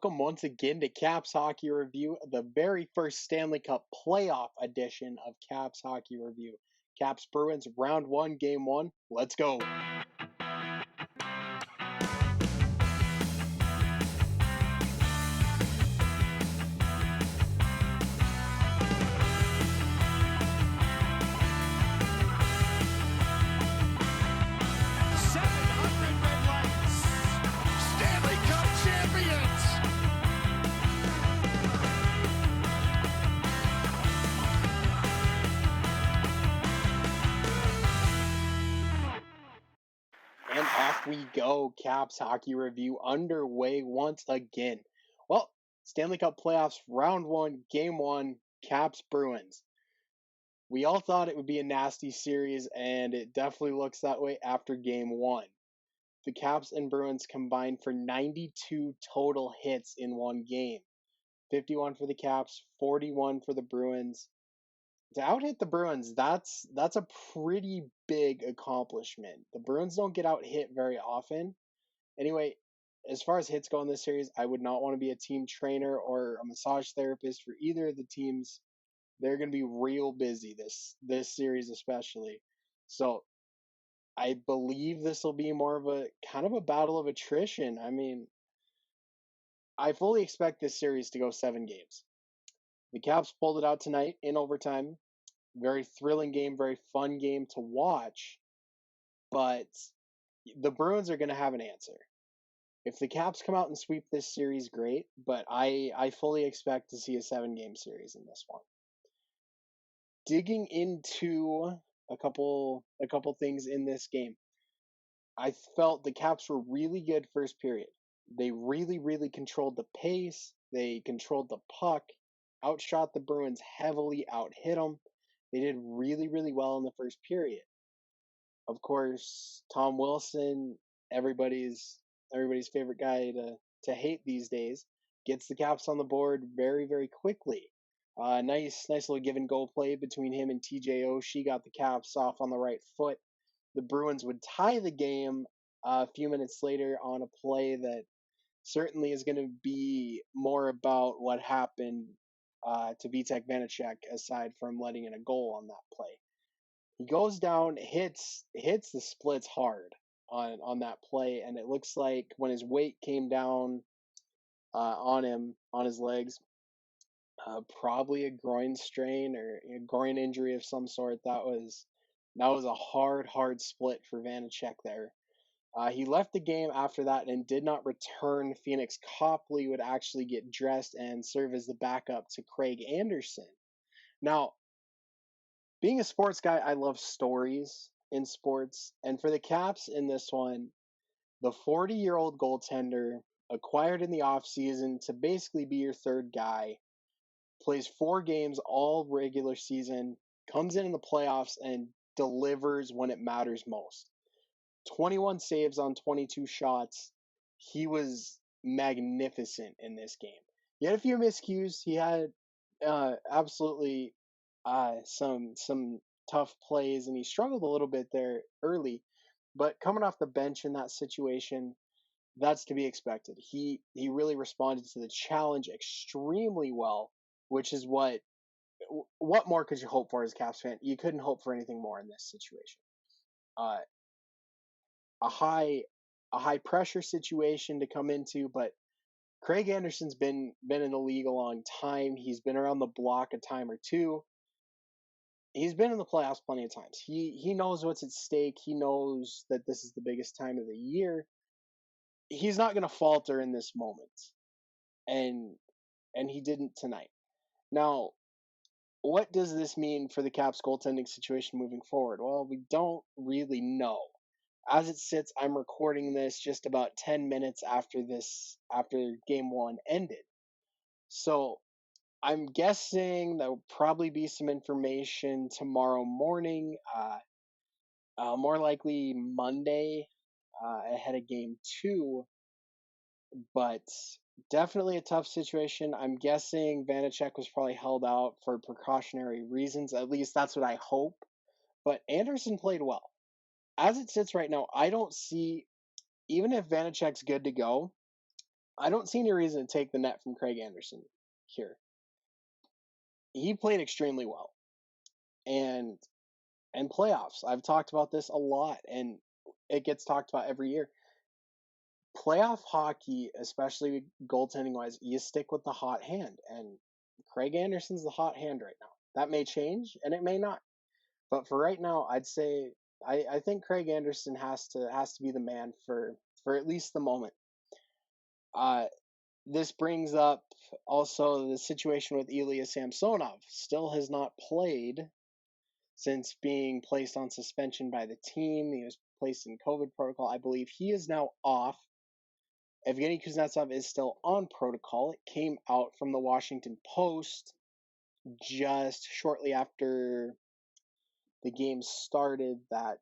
welcome once again to Caps Hockey Review, the very first Stanley Cup playoff edition of Caps Hockey Review. Caps Bruins, round one, game one. Let's go. And off we go, Caps Hockey Review underway once again. Well, Stanley Cup playoffs, round one, game one, Caps Bruins. We all thought it would be a nasty series, and it definitely looks that way after game one. The Caps and Bruins combined for 92 total hits in one game. 51 for the Caps, 41 for the Bruins. To out-hit the Bruins, that's a pretty big accomplishment. The Bruins don't get out-hit very often. Anyway, as far as hits go in this series, I would not want to be a team trainer or a massage therapist for either of the teams. They're going to be real busy this series especially. So I believe this will be more of a kind of a battle of attrition. I mean, I fully expect this series to go 7 games. The Caps pulled it out tonight in overtime. Very thrilling game, very fun game to watch. But the Bruins are going to have an answer. If the Caps come out and sweep this series, great. But I fully expect to see a 7-game series in this one. Digging into a couple things in this game, I felt the Caps were really good first period. They really controlled the pace. They controlled the puck, outshot the Bruins heavily, out-hit them. They did really well in the first period. Of course, Tom Wilson, everybody's favorite guy to hate these days, gets the Caps on the board very quickly. Nice little give and go play between him and TJ Oshie got the Caps off on the right foot. The Bruins would tie the game a few minutes later on a play that certainly is going to be more about what happened to Vitek Vanacek aside from letting in a goal on that play. He goes down, hits the splits hard on that play, and it looks like when his weight came down on him, on his legs, probably a groin strain or a groin injury of some sort. That was a hard split for Vanacek there. He left the game after that and did not return. Phoenix Copley would actually get dressed and serve as the backup to Craig Anderson. Now, being a sports guy, I love stories in sports. And for the Caps in this one, the 40-year-old goaltender acquired in the offseason to basically be your third guy, plays 4 games all regular season, comes in the playoffs and delivers when it matters most. 21 saves on 22 shots. He was magnificent in this game. He had a few miscues. He had absolutely some tough plays, and he struggled a little bit there early. But coming off the bench in that situation, that's to be expected. He really responded to the challenge extremely well, which is what more could you hope for as a Caps fan? You couldn't hope for anything more in this situation. A high pressure situation to come into, but Craig Anderson's been in the league a long time. He's been around the block a time or two. He's been in the playoffs plenty of times. He knows what's at stake. He knows that this is the biggest time of the year. He's not going to falter in this moment. And he didn't tonight. Now, what does this mean for the Caps goaltending situation moving forward? Well, we don't really know. As it sits, I'm recording this just about 10 minutes after game one ended. So I'm guessing there'll probably be some information tomorrow morning, more likely Monday, ahead of game 2. But definitely a tough situation. I'm guessing Vanacek was probably held out for precautionary reasons. At least that's what I hope. But Anderson played well. As it sits right now, I don't see, even if Vanacek's good to go, I don't see any reason to take the net from Craig Anderson here. He played extremely well, and playoffs. I've talked about this a lot, and it gets talked about every year. Playoff hockey, especially goaltending wise, you stick with the hot hand, and Craig Anderson's the hot hand right now. That may change, and it may not. But for right now, I'd say I think Craig Anderson has to be the man for at least the moment. Uh, this brings up also the situation with Ilya Samsonov. Still has not played since being placed on suspension by the team. He was placed in COVID protocol. I believe he is now off. Evgeny Kuznetsov is still on protocol. It came out from the Washington Post just shortly after the game started that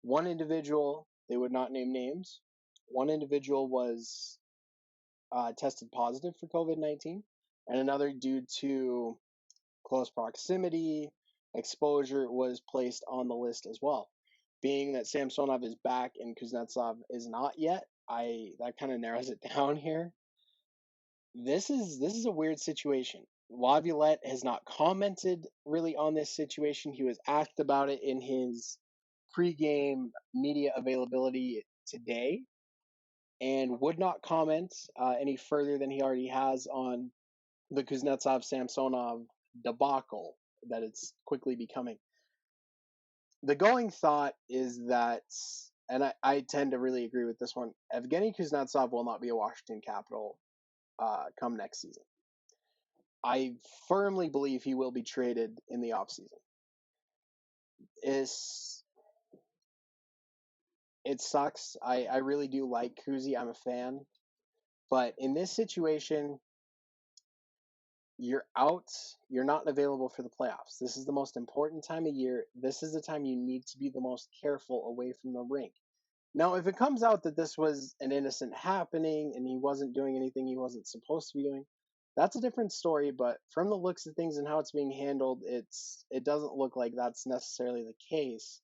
one individual, they would not name names, one individual was tested positive for COVID-19, and another, due to close proximity, exposure, was placed on the list as well. Being that Samsonov is back and Kuznetsov is not yet, that kind of narrows it down here. This is a weird situation. Laviolette has not commented really on this situation. He was asked about it in his pregame media availability today, and would not comment any further than he already has on the Kuznetsov Samsonov debacle that it's quickly becoming. The going thought is that, and I tend to really agree with this one, Evgeny Kuznetsov will not be a Washington Capital come next season. I firmly believe he will be traded in the offseason. It sucks. I really do like Kuzi. I'm a fan. But in this situation, you're out. You're not available for the playoffs. This is the most important time of year. This is the time you need to be the most careful away from the rink. Now, if it comes out that this was an innocent happening and he wasn't doing anything he wasn't supposed to be doing, that's a different story. But from the looks of things and how it's being handled, it doesn't look like that's necessarily the case.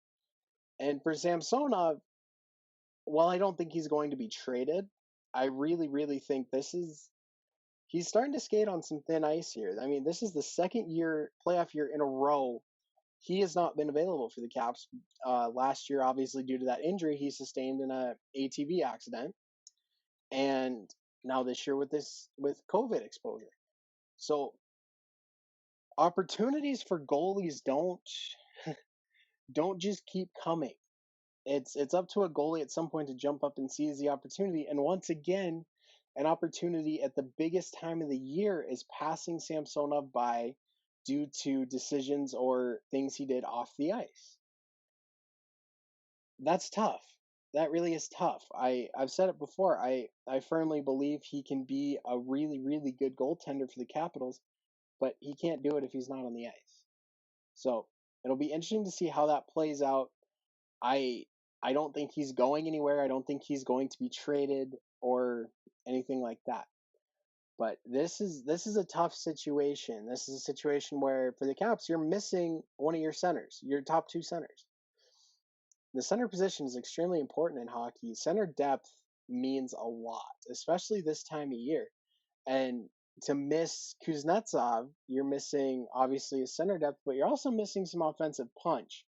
And for Samsonov, while I don't think he's going to be traded, I really, really think he's starting to skate on some thin ice here. I mean, this is the second playoff year in a row he has not been available for the Caps. Last year, obviously due to that injury he sustained in a ATV accident, and now this year with COVID exposure. So opportunities for goalies don't just keep coming. It's up to a goalie at some point to jump up and seize the opportunity. And once again, an opportunity at the biggest time of the year is passing Samsonov by due to decisions or things he did off the ice. That's tough. That really is tough. I've said it before. I firmly believe he can be a really, really good goaltender for the Capitals, but he can't do it if he's not on the ice. So it'll be interesting to see how that plays out. I I don't think he's going anywhere. I don't think he's going to be traded or anything like that. But this is a tough situation. This is a situation where for the Caps, you're missing one of your centers, your top two centers. The center position is extremely important in hockey. Center depth means a lot, especially this time of year. And to miss Kuznetsov, you're missing obviously a center depth, but you're also missing some offensive punch.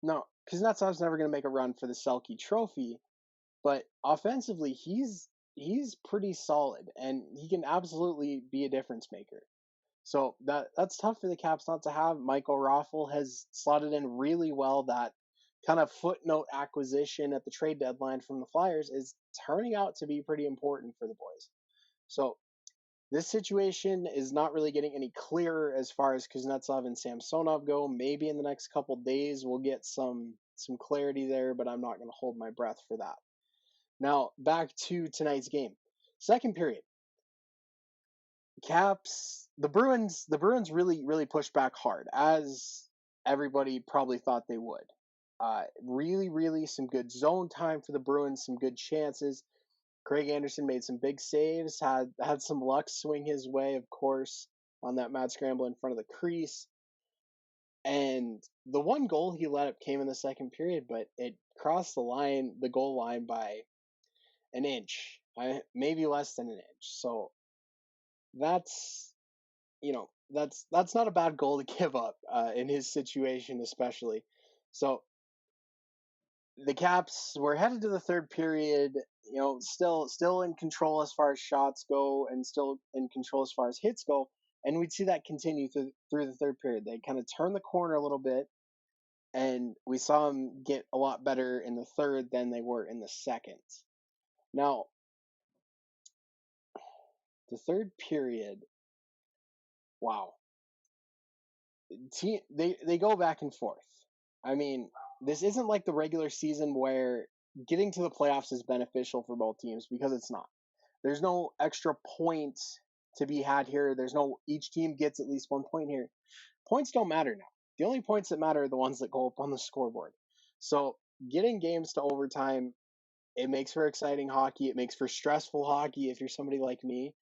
Now, Kuznetsov's never going to make a run for the Selke Trophy, but offensively, he's pretty solid, and he can absolutely be a difference maker. So that's tough for the Caps not to have. Michael Raffl has slotted in really well. That kind of footnote acquisition at the trade deadline from the Flyers is turning out to be pretty important for the boys. So this situation is not really getting any clearer as far as Kuznetsov and Samsonov go. Maybe in the next couple days we'll get some clarity there, but I'm not going to hold my breath for that. Now back to tonight's game. Second period. Caps, the Bruins really pushed back hard, as everybody probably thought they would. Really some good zone time for the Bruins, some good chances. Craig Anderson made some big saves, had some luck swing his way, of course, on that mad scramble in front of the crease. And the one goal he let up came in the second period, but it crossed the goal line by an inch. maybe less than an inch. So that's that's not a bad goal to give up in his situation, especially. So the Caps were headed to the third period, still in control as far as shots go, and still in control as far as hits go, and we'd see that continue through the third period. They kind of turned the corner a little bit, and we saw them get a lot better in the third than they were in the second. Now, the third period, wow, they go back and forth. I mean, this isn't like the regular season where getting to the playoffs is beneficial for both teams, because it's not. There's no extra points to be had here. There's no each team gets at least 1 point here. Points don't matter now. The only points that matter are the ones that go up on the scoreboard. So getting games to overtime, it makes for exciting hockey. It makes for stressful hockey if you're somebody like me.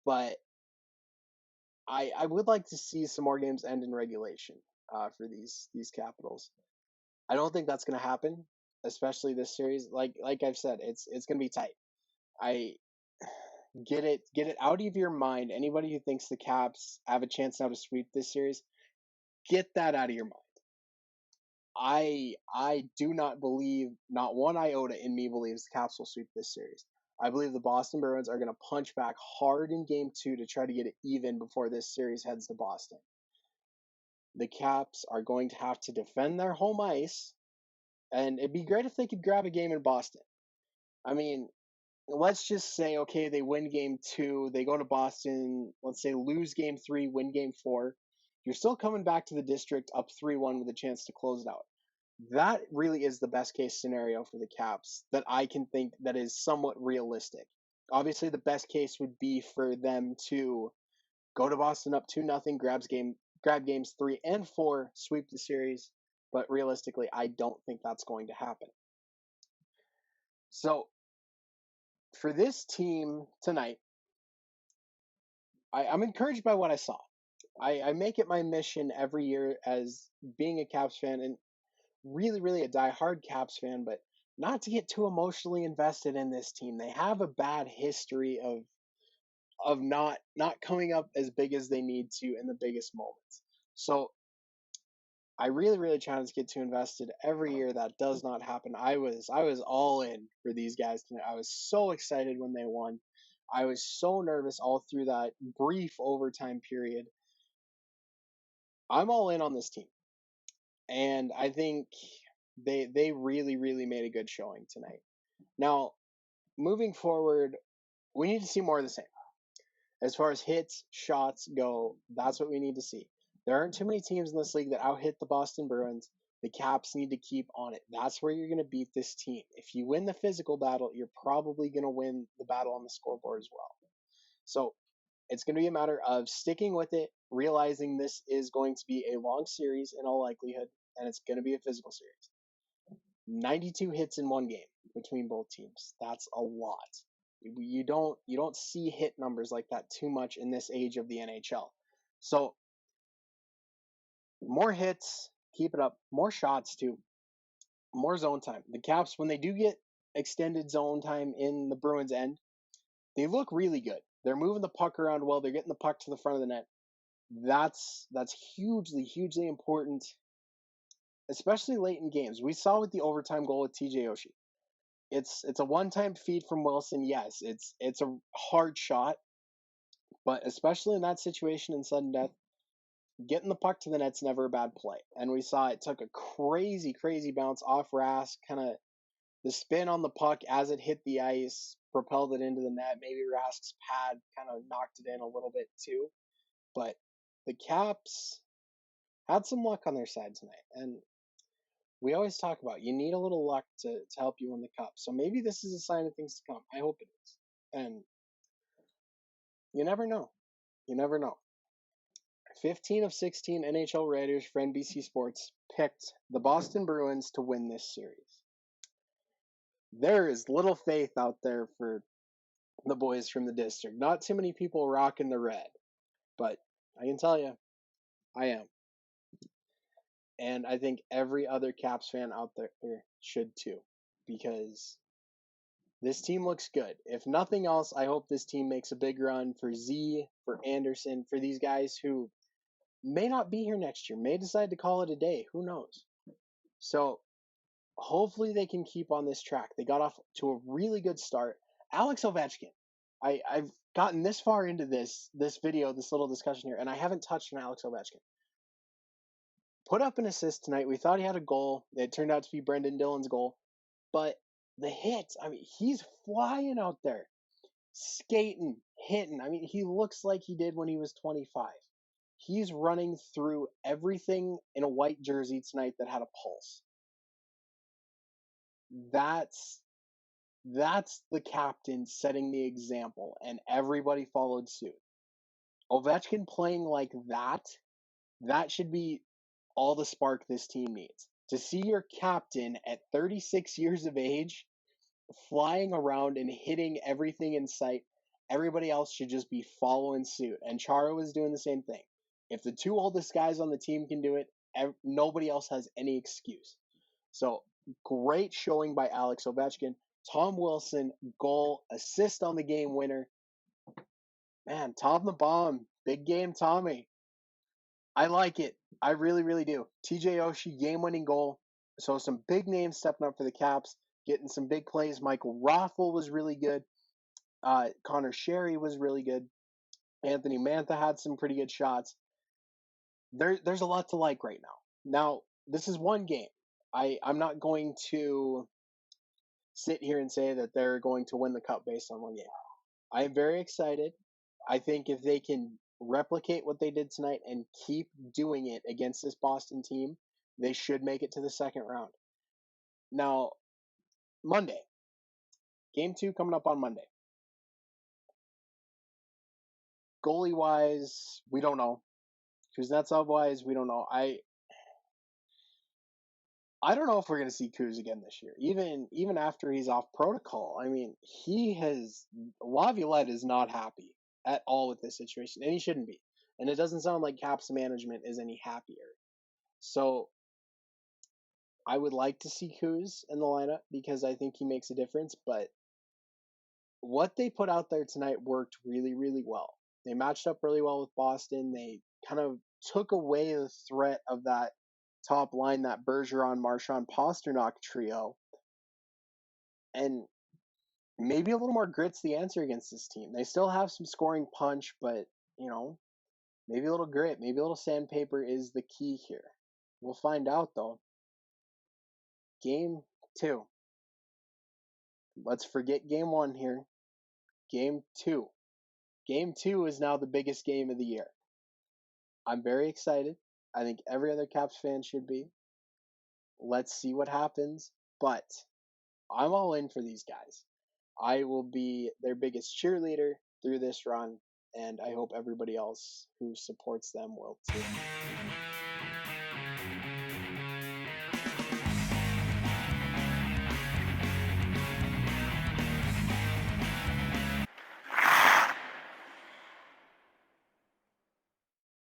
But I would like to see some more games end in regulation for these Capitals. I don't think that's going to happen, especially this series. Like I've said, it's going to be tight. I get it out of your mind. Anybody who thinks the Caps have a chance now to sweep this series, get that out of your mind. I do not believe, not one iota in me believes the Caps will sweep this series. I believe the Boston Bruins are going to punch back hard in game 2 to try to get it even before this series heads to Boston. The Caps are going to have to defend their home ice, and it'd be great if they could grab a game in Boston. I mean, let's just say, okay, they win game 2, they go to Boston, let's say lose game 3, win game 4. You're still coming back to the district up 3-1 with a chance to close it out. That really is the best case scenario for the Caps that I can think that is somewhat realistic. Obviously, the best case would be for them to go to Boston up 2-0, grab games 3 and 4, sweep the series. But realistically, I don't think that's going to happen. So for this team tonight, I'm encouraged by what I saw. I make it my mission every year as being a Caps fan, and really, really a die-hard Caps fan, but not to get too emotionally invested in this team. They have a bad history of not coming up as big as they need to in the biggest moments. So I really, really try not to get too invested. Every year that does not happen. I was all in for these guys tonight. I was so excited when they won. I was so nervous all through that brief overtime period. I'm all in on this team, and I think they really, really made a good showing tonight. Now, moving forward, we need to see more of the same. As far as hits, shots go, that's what we need to see. There aren't too many teams in this league that out hit the Boston Bruins. The Caps need to keep on it. That's where you're going to beat this team. If you win the physical battle, you're probably going to win the battle on the scoreboard as well. So it's going to be a matter of sticking with it, realizing this is going to be a long series in all likelihood, and it's going to be a physical series. 92 hits in one game between both teams. That's a lot. You don't see hit numbers like that too much in this age of the NHL. So more hits, keep it up. More shots too. More zone time. The Caps, when they do get extended zone time in the Bruins end, they look really good. They're moving the puck around well. They're getting the puck to the front of the net. That's hugely, hugely important, especially late in games. We saw with the overtime goal with TJ Oshie. It's a one-time feed from Wilson. Yes, it's a hard shot, but especially in that situation in sudden death, getting the puck to the net's never a bad play. And we saw it took a crazy, crazy bounce off Rask, kind of the spin on the puck as it hit the ice, propelled it into the net. Maybe Rask's pad kind of knocked it in a little bit too. But the Caps had some luck on their side tonight. And we always talk about you need a little luck to help you win the cup. So maybe this is a sign of things to come. I hope it is. And you never know. You never know. 15 of 16 NHL writers for NBC Sports picked the Boston Bruins to win this series. There is little faith out there for the boys from the district. Not too many people rocking the red, but I can tell you, I am. And I think every other Caps fan out there should too, because This team looks good. If nothing else, I hope this team makes a big run for Z, for Anderson, for these guys who may not be here next year, may decide to call it a day. Who knows? So hopefully they can keep on this track. They got off to a really good start. Alex Ovechkin. I've gotten this far into this video, this little discussion here, and I haven't touched on Alex Ovechkin. Put up an assist tonight. We thought he had a goal. It turned out to be Brendan Dillon's goal. But the hits, I mean, he's flying out there, skating, hitting. I mean, he looks like he did when he was 25. He's running through everything in a white jersey tonight that had a pulse. That's the captain setting the example, and everybody followed suit. Ovechkin playing like that should be all the spark this team needs. To see your captain at 36 years of age flying around and hitting everything in sight, everybody else should just be following suit. And Chara was doing the same thing. If the two oldest guys on the team can do it, nobody else has any excuse. So great showing by Alex Ovechkin. Tom Wilson, goal, assist on the game winner. Man, Tom the Bomb, big game Tommy. I like it. I really, really do. TJ Oshie, game-winning goal. So some big names stepping up for the Caps, getting some big plays. Michael Raffl was really good. Connor Sherry was really good. Anthony Mantha had some pretty good shots. There's a lot to like right now. Now, this is one game. I'm not going to sit here and say that they're going to win the cup based on one game. I am very excited. I think if they can replicate what they did tonight and keep doing it against this Boston team, they should make it to the second round. Now, Monday, game 2 coming up on Monday. Goalie wise, we don't know. Kuznetsov wise, we don't know. I don't know if we're going to see Kuz again this year, even after he's off protocol. I mean, Laviolette is not happy at all with this situation, and he shouldn't be. And it doesn't sound like Caps management is any happier. So I would like to see Kuz in the lineup because I think he makes a difference. But what they put out there tonight worked really, really well. They matched up really well with Boston. They kind of took away the threat of that top line, that Bergeron, Marchand, Pasternak trio. And maybe a little more grit's the answer against this team. They still have some scoring punch, but, maybe a little grit, maybe a little sandpaper is the key here. We'll find out, though. Game 2. Let's forget game 1 here. Game 2. Game 2 is now the biggest game of the year. I'm very excited. I think every other Caps fan should be. Let's see what happens. But I'm all in for these guys. I will be their biggest cheerleader through this run, and I hope everybody else who supports them will too.